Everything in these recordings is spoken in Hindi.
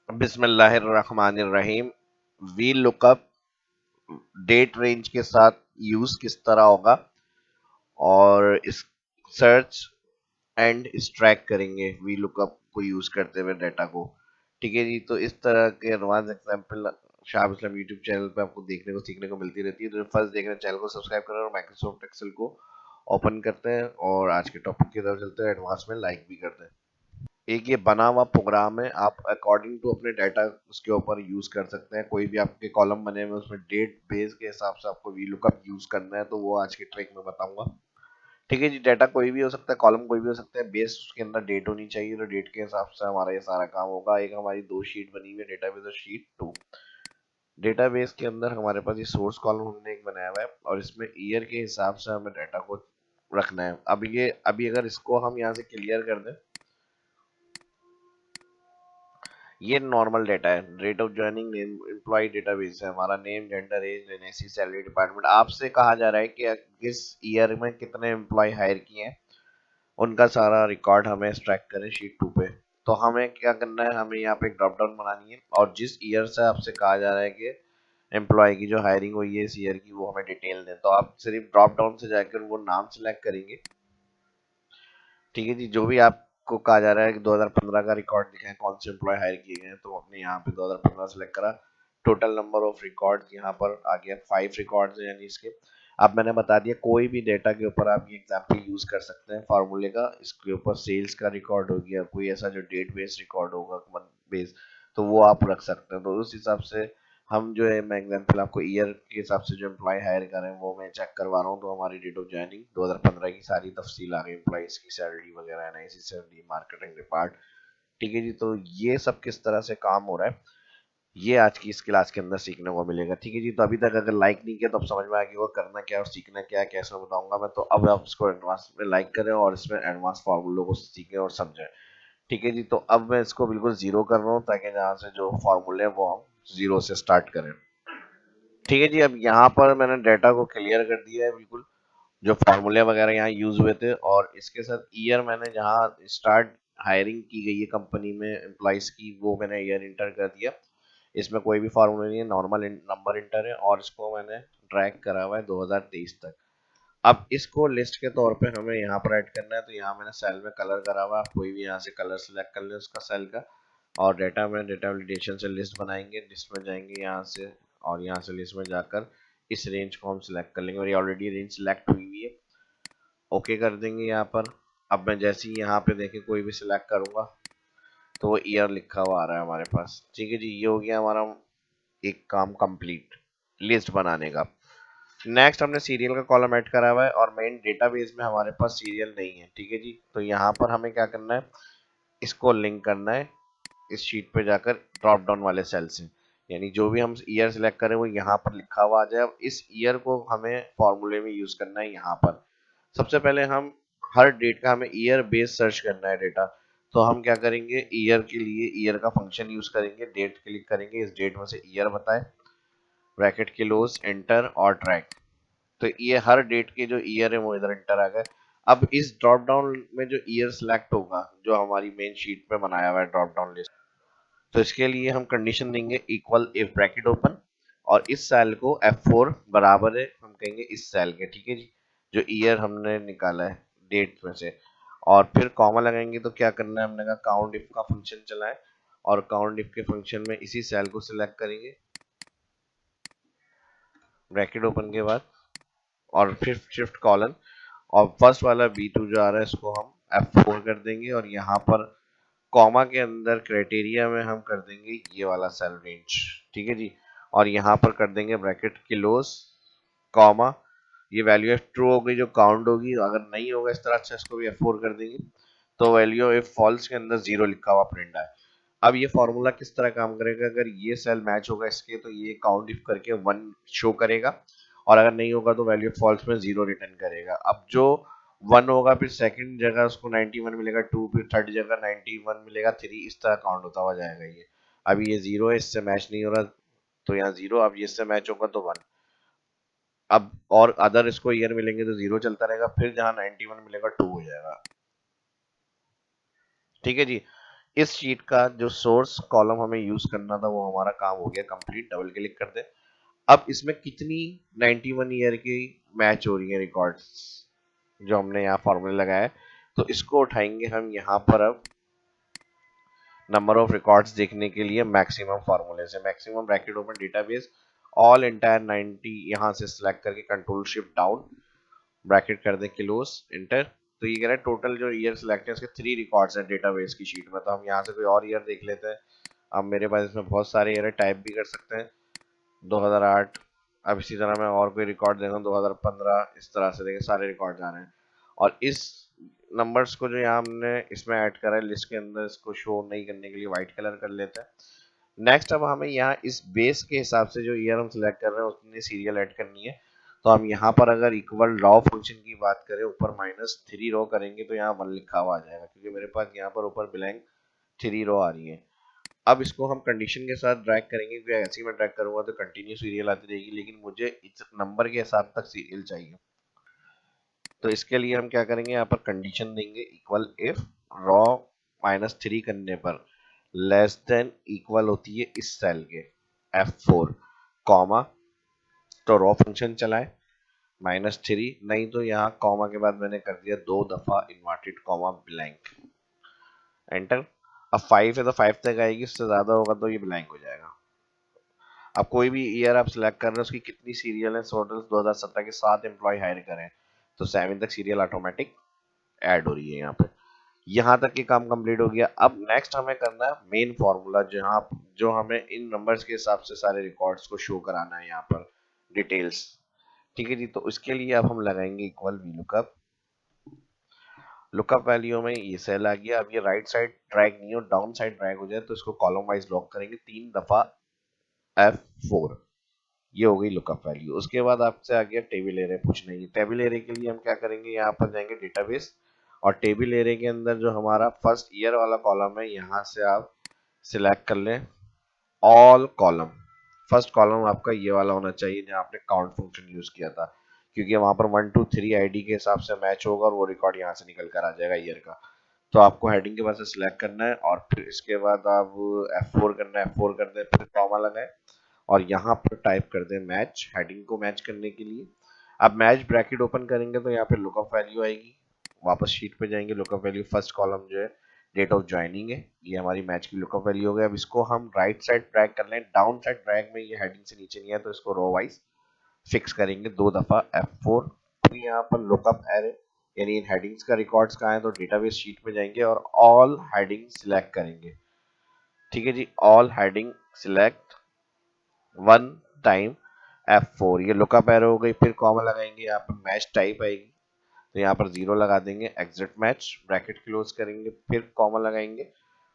बिस्मिल्लाहिर्रहमानिर्रहीम। वी लुकअप डेट रेंज के साथ यूज किस तरह होगा और इस सर्च एंड स्ट्रैक करेंगे वी लुकअप को यूज करते हुए डाटा को। ठीक है जी, तो इस तरह के एडवांस एग्जांपल शाह इस्लाम यूट्यूब चैनल पे आपको देखने को सीखने को मिलती रहती है। तो फर्स्ट देख रहे हैं चैनल को सब्सक्राइब करें और माइक्रोसॉफ्ट एक्सेल को ओपन करते हैं और आज के टॉपिक की तरफ चलते हैं। एडवांस में लाइक भी करते हैं। एक ये बना हुआ प्रोग्राम है, आप अकॉर्डिंग टू अपने डाटा उसके ऊपर यूज कर सकते हैं। कोई भी आपके कॉलम बने हुए उसमें डेट बेस के हिसाब से आपको वी लुकअप यूज करना है, तो वो आज की ट्रिक में बताऊंगा। ठीक है जी, डाटा कोई भी हो सकता है, कॉलम कोई भी हो सकता है, बेस उसके अंदर डेट होनी चाहिए। तो डेट के हिसाब से हमारा ये सारा काम होगा। एक हमारी दो शीट बनी हुई है, डेटाबेस और शीट टू। डेटाबेस के अंदर हमारे पास ये सोर्स कॉलम हमने एक बनाया हुआ है और इसमें ईयर के हिसाब से हमें डाटा को रखना है। अभी अगर इसको हम यहाँ से क्लियर कर दें, ये नॉर्मल डाटा है। Date of joining employee database है हमारा। Name, gender, age, NIC, salary, department. आपसे कहा जा रहा है कि किस ईयर में कितने एम्प्लॉय हायर किए हैं, उनका सारा रिकॉर्ड हमें एक्सट्रैक्ट करें शीट टू पे। तो हमें क्या करना है, हमें यहाँ पे एक ड्रॉप डाउन बनानी है और जिस ईयर से आपसे कहा जा रहा है कि एम्प्लॉय की जो हायरिंग हुई है इस ईयर की, वो हमें डिटेल दें। तो आप सिर्फ ड्रॉप डाउन से जाकर वो नाम सेलेक्ट करेंगे। ठीक है जी, जो भी आपको कहा जा रहा है कि 2015 का रिकॉर्ड दिखाएं, कौन से एम्प्लॉय हायर किए गए हैं, तो अपने यहाँ पे 2015 सेलेक्ट करा। टोटल नंबर ऑफ रिकॉर्ड्स यहाँ पर आ गया 5 रिकॉर्ड्स हैं, यानी इसके। अब मैंने बता दिया कोई भी डेटा के ऊपर आप ये एग्जांपल यूज कर सकते हैं फार्मूले का। इसके ऊपर सेल्स का रिकॉर्ड हो गया, कोई ऐसा जो डेट बेस्ड रिकॉर्ड होगा, मंथ बेस्ड, तो वो आप रख सकते हैं। तो उस हिसाब से हम जो है, मैं एग्जांपल आपको ईयर के हिसाब से जो एम्प्लॉय हायर कर रहे हैं वो मैं चेक करवा रहा हूँ। तो हमारी डेट ऑफ ज्वाइनिंग 2015 की सारी तफसील आ गई, एम्प्लॉइज की सैलरी वगैरह, एनआईसी, सैलरी, मार्केटिंग डिपार्ट। ठीक है जी, तो ये सब किस तरह से काम हो रहा है, ये आज की इस क्लास के अंदर सीखने को मिलेगा। ठीक है जी, तो अभी तक अगर लाइक नहीं किया तो अब समझ में आ गया वो करना क्या है और सीखना क्या है, कैसे बताऊंगा मैं। तो अब आप इसको एडवांस में लाइक करें और इसमें एडवांस फार्मूलों को सीखें और समझें। ठीक है जी, तो अब मैं इसको बिल्कुल जीरो कर रहा हूँ ताकि जहाँ से जो फार्मूले हैं वो हम जीरो से स्टार्ट करें। ठीक है जी, अब यहाँ पर मैंने डाटा को क्लियर कर दिया है बिल्कुल, जो फार्मूले वगैरह यहाँ यूज हुए थे। और इसके साथ ईयर मैंने जहाँ स्टार्ट हायरिंग की गई है कंपनी में एम्प्लॉइज की, वो मैंने ईयर इंटर कर दिया। इसमें कोई भी फार्मूला नहीं है, नॉर्मल नंबर इंटर है और इसको मैंने ड्रैग करा हुआ है 2023 तक। अब इसको लिस्ट के तौर पे हमें यहाँ पर ऐड करना है। तो यहाँ मैंने सेल में कलर करा हुआ है, कोई भी यहाँ से कलर सेलेक्ट कर ले उसका सेल का। और डेटा में डेटा वैलिडेशन से लिस्ट बनाएंगे, लिस्ट में जाएंगे यहाँ से और यहाँ से लिस्ट में जाकर इस रेंज को हम सिलेक्ट कर लेंगे और ये ऑलरेडी रेंज सिलेक्ट हुई हुई है। ओके कर देंगे यहाँ पर। अब मैं जैसे ही यहाँ पे देखे कोई भी सिलेक्ट करूंगा तो वो ईयर लिखा हुआ आ रहा है हमारे पास। ठीक है जी, ये हो गया हमारा एक काम कंप्लीट लिस्ट बनाने का। नेक्स्ट हमने सीरियल का कॉलम ऐड करा हुआ है और मेन डेटाबेस में हमारे पास सीरियल नहीं है। ठीक है जी, तो यहाँ पर हमें क्या करना है, इसको लिंक करना है इस शीट पे जाकर ड्रॉप डाउन वाले सेल से। यानी जो भी हम ईयर सिलेक्ट करें वो यहाँ पर लिखा हुआ आ जाए। अब इस ईयर को हमें फॉर्मूले में यूज करना है। यहाँ पर सबसे पहले हम हर डेट का हमें ईयर बेस सर्च करना है डेटा। तो हम क्या करेंगे, ईयर के लिए ईयर का फंक्शन यूज करेंगे, डेट क्लिक करेंगे, इस डेट में से ईयर बताए, ब्रैकेट क्लोज, एंटर और ट्रैक। तो ये हर डेट के जो ईयर है वो इधर एंटर आ गए। अब इस ड्रॉप डाउन में जो ईयर सिलेक्ट होगा जो हमारी मेन शीट पे बनाया हुआ है ड्रॉप डाउन लिस्ट, तो इसके लिए हम कंडीशन देंगे इक्वल इफ ब्रैकेट ओपन और इस सेल को F4 बराबर है हम कहेंगे इस सेल के। ठीक है जी, जो ईयर हमने निकाला है डेट में से, और फिर कॉमा लगाएंगे। तो क्या करना है, हमने कहा काउंट इफ का फंक्शन चला है और काउंट इफ के फंक्शन में इसी सेल को सिलेक्ट करेंगे ब्रैकेट ओपन के बाद और फिर शिफ्ट कॉलन, और फर्स्ट वाला B2 जो आ रहा है इसको हम F4 कर देंगे और यहाँ पर कॉमा के अंदर क्राइटेरिया में हम कर देंगे ये वाला सेल रेंज। ठीक है जी, और यहाँ पर कर देंगे ब्रैकेट क्लोज कॉमा, ये वैल्यू एफ ट्रू हो गई जो काउंट होगी। अगर नहीं होगा इस तरह से इसको भी F4 कर देंगे तो वैल्यू इफ फॉल्स के अंदर जीरो लिखा हुआ प्रिंट आए। अब ये फॉर्मूला किस तरह काम करेगा, अगर ये सेल मैच होगा इसके तो ये काउंट इफ करके 1 शो करेगा और अगर नहीं होगा तो वैल्यू फॉल्स में जीरो रिटर्न करेगा। अब जो 1 होगा फिर सेकंड जगह उसको 91 मिलेगा, 2 फिर थर्ड जगह 91 मिलेगा, 3 इस तरह काउंट होता हुआ जाएगा ये। अभी ये जीरो है, इससे मैच नहीं हो रहा तो यहाँ जीरो, अब ये इससे मैच होगा तो 1। अब और अदर इसको ईयर मिलेंगे तो जीरो चलता रहेगा, फिर जहाँ 91 मिलेगा 2 हो जाएगा। ठीक है जी, इस शीट का जो सोर्स कॉलम हमें यूज करना था वो हमारा काम हो गया कंप्लीट। डबल क्लिक कर दे। अब इसमें कितनी 91 ईयर की मैच हो रही है रिकॉर्ड्स जो हमने यहाँ फॉर्मूले लगाया है, तो इसको उठाएंगे हम यहाँ पर। अब नंबर ऑफ रिकॉर्ड्स देखने के लिए मैक्सिमम फार्मूले से maximum bracket open database all entire 90 यहाँ से सिलेक्ट करके कंट्रोल शिफ्ट डाउन ब्रैकेट कर दें क्लोज इंटर। तो ये कह रहा है टोटल जो ईयर सिलेक्ट है उसके 3 रिकॉर्ड्स हैं डेटाबेस की शीट में। तो हम यहाँ से कोई और ईयर देख लेते हैं। अब मेरे पास इसमें बहुत सारे ईयर है, टाइप भी कर सकते हैं 2008। अब इसी तरह मैं और कोई रिकॉर्ड देगा 2015, इस तरह से देखिए सारे रिकॉर्ड आ रहे हैं। और इस नंबर्स को जो यहाँ हमने इसमें ऐड करा है लिस्ट के अंदर, इसको शो नहीं करने के लिए व्हाइट कलर कर लेते हैं। नेक्स्ट अब हमें यहाँ इस बेस के हिसाब से जो ईयर हम सिलेक्ट कर रहे हैं उसमें सीरियल ऐड करनी है। तो हम यहाँ पर अगर इक्वल रॉ फंक्शन की बात करें, ऊपर -3 रो करेंगे तो यहाँ 1 लिखा हुआ आ जाएगा, क्योंकि मेरे पास यहाँ पर ऊपर ब्लैंक 3 रो आ रही है। अब इसको हम कंडीशन के साथ ड्रैग करेंगे, क्योंकि ऐसे ही मैं ड्रैग करूंगा तो कंटिन्यू सीरियल आती रहेगी, लेकिन मुझे इस नंबर के हिसाब तक सीरियल चाहिए। तो इसके लिए हम क्या करेंगे, यहाँ पर कंडीशन देंगे इक्वल इफ रॉ -3 करने पर लेस देन इक्वल होती है इस सेल के F4 कॉमा, तो रॉ फंक्शन चलाए -3, नहीं तो यहाँ कॉमा के बाद मैंने कर दिया 2 दफा इन्वर्टेड कॉमा ब्लैंक एंटर। अब 5 है तो 5 तक आएगी, उससे ज्यादा होगा तो ये ब्लैंक हो जाएगा। अब कोई भी ईयर आप सिलेक्ट कर रहे हैं उसकी कितनी सीरियल है, टोटल 2017 के 7 एम्प्लॉय हायर करें तो 7 तक सीरियल ऑटोमेटिक ऐड हो रही है यहाँ पे। यहाँ तक ये काम कंप्लीट हो गया। अब नेक्स्ट हमें करना है मेन फॉर्मूला, जहाँ जो हमें इन नंबर्स के हिसाब से सारे रिकॉर्ड्स को शो कराना है यहाँ पर डिटेल्स। ठीक है जी, तो इसके लिए अब हम लगाएंगे equal V lookup. Lookup value में ये सेल आ गया। अब ये राइट साइड ड्रैग नहीं हो, डाउन साइड ड्रैग हो जाए तो इसको कॉलम वाइज लॉक करेंगे 3 दफा F4। ये हो गई लुकअप वैल्यू। उसके बाद आपसे आ गया टेबल एरे पूछना। है टेबल एरे के लिए हम क्या करेंगे, यहाँ पर जाएंगे डेटाबेस और टेबल एरे के अंदर जो हमारा फर्स्ट ईयर वाला कॉलम है यहाँ से आप सिलेक्ट कर लें ऑल कॉलम। फर्स्ट कॉलम आपका ये वाला होना चाहिए जहाँ आपने काउंट फंक्शन यूज किया था, क्योंकि वहां पर 1 2 3 आईडी के हिसाब से मैच होगा और वो रिकॉर्ड यहाँ से निकल कर आ जाएगा ईयर का। तो आपको हेडिंग के बाद से सिलेक्ट करना है और फिर इसके बाद आप F4 करना है, F4 कर दें, फिर कॉमा लगाए और यहाँ पर टाइप कर दें मैच, हेडिंग को मैच करने के लिए। अब मैच ब्रैकेट ओपन करेंगे तो यहाँ पे लुकअप वैल्यू आएगी। वापस शीट पे जाएंगे, लुकअप वैल्यू फर्स्ट कॉलम जो है डेट ऑफ ज्वाइनिंग है, ये हमारी मैच की लुकअप वैल्यू हो गई। अब इसको हम राइट साइड ड्रैग कर लें, डाउन साइड ड्रैग में ये हेडिंग से नीचे नहीं है तो इसको रो वाइज फिक्स करेंगे 2 दफा F4। फिर यहाँ पर लुकअप एरे यानी इन हेडिंग्स का रिकॉर्ड्स कहाँ है, तो डेटाबेस शीट में जाएंगे और ऑल हेडिंग सिलेक्ट करेंगे। ठीक है जी, all heading select 1 time F4, ये लुकअप एरो हो गई। फिर कॉमा लगाएंगे, यहाँ पर मैच टाइप आएगी तो यहाँ पर 0 लगा देंगे, एग्जिट मैच ब्रैकेट क्लोज करेंगे, फिर कॉमा लगाएंगे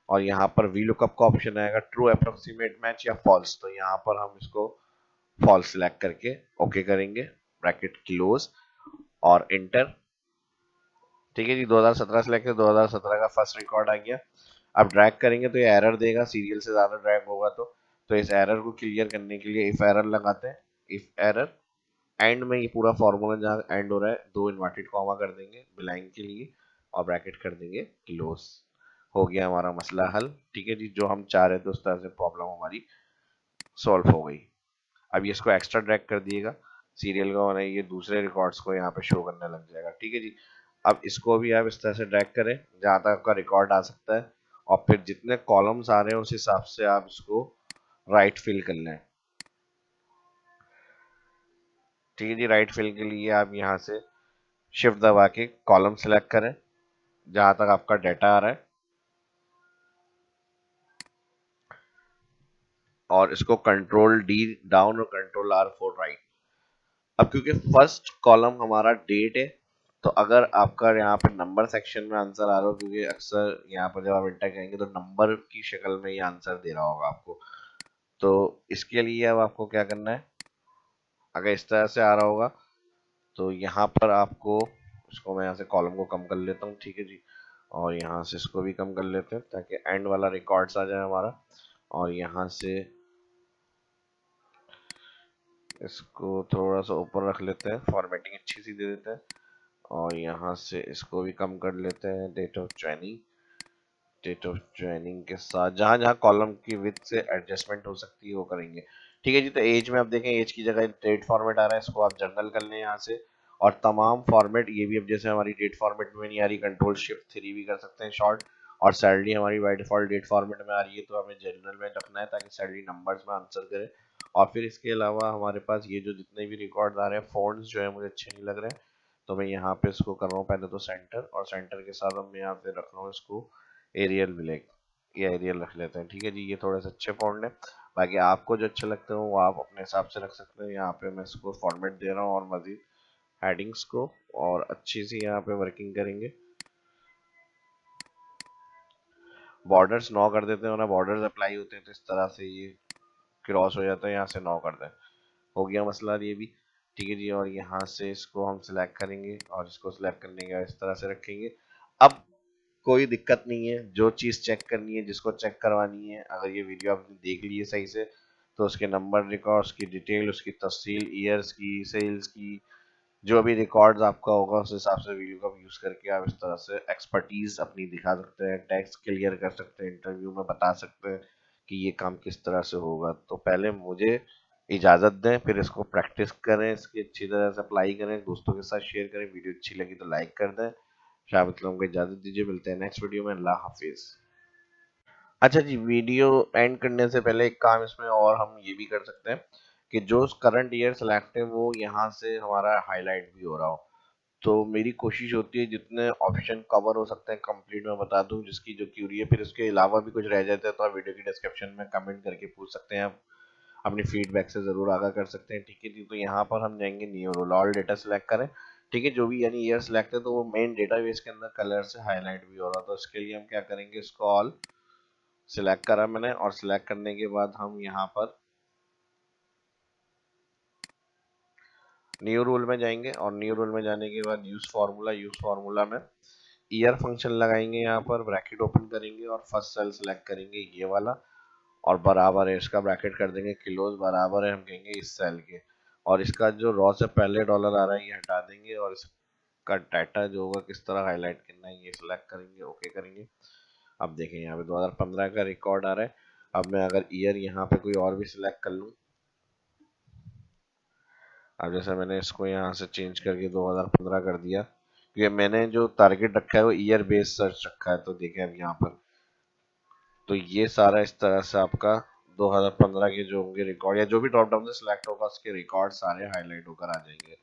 और यहाँ पर वी लुकअप का ऑप्शन आएगा ट्रू अप्रोक्सीमेट मैच या फॉल्स, तो यहाँ पर हम इसको फॉल्स सिलेक्ट करके ओके करेंगे, ब्रैकेट क्लोज और इंटर। ठीक है जी, 2017 सिलेक्ट है, 2017 का फर्स्ट रिकॉर्ड आ गया। अब ड्रैग करेंगे तो ये एरर देगा, सीरियल से ज्यादा ड्रैग होगा तो इस एरर को क्लियर करने के लिए इफ एरर लगाते हैं। इफ एरर एंड में ये पूरा फॉर्मूला जहाँ एंड हो रहा है 2 इन्वर्टेड कॉमा कर देंगे ब्लैंक के लिए और ब्रैकेट कर देंगे क्लोज। हो गया हमारा मसला हल। ठीक है जी, जो हम चाह रहे थे उस तरह से प्रॉब्लम हमारी सॉल्व हो गई। अब ये इसको एक्स्ट्रा ड्रैग कर दिएगा, सीरियल का होना है ये दूसरे रिकॉर्ड्स को यहाँ पे शो करने लग जाएगा। ठीक है जी, अब इसको भी आप इस तरह से ड्रैग करें जहाँ तक आपका रिकॉर्ड आ सकता है और फिर जितने कॉलम्स आ रहे हैं उस हिसाब से आप इसको राइट फिल कर लें। ठीक है जी, राइट फिल के लिए आप यहाँ से शिफ्ट दबा के कॉलम सेलेक्ट करें जहां तक आपका डाटा आ रहा है और इसको कंट्रोल D डाउन और कंट्रोल R4 राइट। अब क्योंकि फर्स्ट कॉलम हमारा डेट है तो अगर आपका यहाँ पे नंबर सेक्शन में आंसर आ रहा हो, क्योंकि अक्सर यहाँ पर जब आप एंटर करेंगे तो नंबर की शक्ल में ये आंसर दे रहा होगा आपको, तो इसके लिए अब आपको क्या करना है, अगर इस तरह से आ रहा होगा तो यहाँ पर आपको, इसको मैं यहाँ से कॉलम को कम कर लेता हूँ। ठीक है जी, और यहाँ से इसको भी कम कर लेते हैं ताकि एंड वाला रिकॉर्ड्स आ जाए हमारा। और यहाँ से इसको थोड़ा सा ऊपर रख लेते हैं, फॉर्मेटिंग अच्छी सी दे देते हैं और यहाँ से इसको भी कम कर लेते हैं date of joining. Date of joining के साथ जहां जहां कॉलम की विड्थ से एडजस्टमेंट हो सकती है वो करेंगे। ठीक है जी, तो एज में आप देखें, एज की जगह डेट फॉर्मेट आ रहा है, इसको आप जनरल कर लें यहाँ से। और तमाम फॉर्मेट ये भी, अब जैसे हमारी डेट फॉर्मेट में नहीं आ रही, कंट्रोल शिफ्ट 3 भी कर सकते हैं शॉर्ट। और सैलरी हमारी बाय डिफॉल्ट डेट फॉर्मेट में आ रही है, तो हमें जनरल में रखना है ताकि सैलरी नंबर्स में आंसर करे। और फिर इसके अलावा हमारे पास ये जो जितने भी रिकॉर्ड आ रहे हैं, फ़ॉन्ट्स जो है मुझे अच्छे नहीं लग रहे हैं, तो मैं यहाँ पे इसको कर रहा हूँ पहले तो सेंटर, और सेंटर के साथ अब मैं यहाँ पे रख रहा हूँ इसको एरियल ब्लैक। ये एरियल रख लेते हैं। ठीक है जी, ये थोड़े से अच्छे फॉन्ट है। बाकी आपको जो अच्छे लगते हो वो आप अपने हिसाब से रख सकते हैं। यहाँ पे मैं इसको फॉर्मेट दे रहा हूँ और मजीद हेडिंग्स को और अच्छी सी यहाँ पे वर्किंग करेंगे। बॉर्डर्स 9 कर देते हैं, ना बॉर्डर्स अप्लाई होते हैं तो इस तरह से ये क्रॉस हो जाता है, यहाँ से 9 कर दें। हो गया मसला ये भी। ठीक है जी, और यहाँ से इसको हम सिलेक्ट करेंगे और इसको सिलेक्ट करने के बाद इस तरह से रखेंगे। अब कोई दिक्कत नहीं है, जो चीज़ चेक करनी है, जिसको चेक करवानी है, अगर ये वीडियो आपने देख ली है सही से, तो उसके नंबर रिकॉर्ड, उसकी डिटेल, उसकी तफसील, ईयर्स की, सेल्स की, जो भी रिकॉर्ड्स आपका होगा उस हिसाब से वीडियो का यूज़ करके आप इस तरह से एक्सपर्टीज अपनी दिखा सकते हैं, टैक्स क्लियर कर सकते हैं, इंटरव्यू में बता सकते हैं कि ये काम किस तरह से होगा। तो पहले मुझे इजाज़त दें, फिर इसको प्रैक्टिस करें, इसकी अच्छी तरह से अप्लाई करें, दोस्तों के साथ शेयर करें। वीडियो अच्छी लगी तो लाइक कर दें। शाबाश लोगों को इजाज़त दीजिए, मिलते हैं नेक्स्ट वीडियो में। अल्लाह हाफिज़। अच्छा जी, वीडियो एंड करने से पहले एक काम इसमें और हम ये भी कर सकते हैं कि जो करंट ईयर सेलेक्ट है वो यहाँ से हमारा हाईलाइट भी हो रहा हो। तो मेरी कोशिश होती है जितने ऑप्शन कवर हो सकते हैं कंप्लीट मैं बता दूं, जिसकी जो क्यूरी है। फिर उसके अलावा भी कुछ रह जाता है तो आप वीडियो की डिस्क्रिप्शन में कमेंट करके पूछ सकते हैं, आप अपनी फीडबैक से ज़रूर आगाह कर सकते हैं। ठीक है जी, तो यहाँ पर हम जाएंगे new roll, all data select करें। ठीक है, जो भी यानी ईयर सेलेक्ट है तो वो मेन डेटाबेस के अंदर कलर से हाईलाइट भी हो रहा है। तो इसके लिए हम क्या करेंगे, इसको ऑल सिलेक्ट करा मैंने, और सिलेक्ट करने के बाद हम यहाँ पर न्यू रूल में जाएंगे, और न्यू रूल में जाने के बाद यूज फार्मूला में ईयर फंक्शन लगाएंगे, यहाँ पर ब्रैकेट ओपन करेंगे और फर्स्ट सेल सेलेक्ट करेंगे ये वाला, और बराबर है इसका ब्रैकेट कर देंगे क्लोज, बराबर है हम कहेंगे इस सेल के। और इसका जो रॉ से पहले डॉलर आ रहा है ये हटा देंगे, और इसका डाटा जो होगा किस तरह हाईलाइट करना है ये सिलेक्ट करेंगे, ओके करेंगे। अब देखें यहाँ पे 2015 का रिकॉर्ड आ रहा है। अब मैं अगर ईयर यहाँ पे कोई और भी सिलेक्ट कर लूँ, अब जैसे मैंने इसको यहाँ से चेंज करके 2015 कर दिया, क्योंकि मैंने जो टारगेट रखा है वो ईयर बेस्ड सर्च रखा है। तो देखें अब यहाँ पर, तो ये सारा इस तरह से आपका 2015 के जो होंगे रिकॉर्ड, या जो भी ड्रॉप डाउन से सिलेक्ट होगा उसके रिकॉर्ड सारे हाईलाइट होकर आ जाएंगे।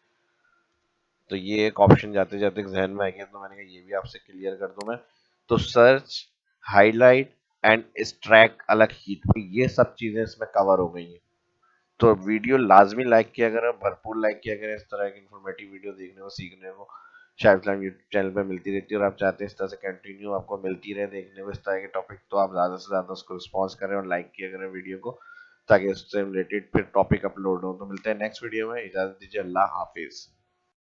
तो ये एक ऑप्शन जाते जाते जहन में आ गया, तो मैंने कहा ये भी आपसे क्लियर कर दूं मैं। तो सर्च, हाईलाइट एंड एक्सट्रैक्ट अलग हीट, ये सब चीजें इसमें कवर हो गई हैं। तो वीडियो लाजमी लाइक किया करें, भरपूर लाइक किया करें, इस तरह की इन्फॉर्मेटिव वीडियो देखने को, सीखने को शायद इस्लाम यूट्यूब चैनल पे मिलती रहती है। और आप चाहते हैं इस तरह से कंटिन्यू आपको मिलती रहे देखने को इस तरह के टॉपिक, तो आप ज़्यादा से ज़्यादा उसको रिस्पॉन्स करें और लाइक किया करें वीडियो को, ताकि उससे रिलेटेड फिर टॉपिक अपलोड हो। तो मिलते हैं नेक्स्ट वीडियो में, इजाज़त दीजिए, अल्लाह हाफिज़।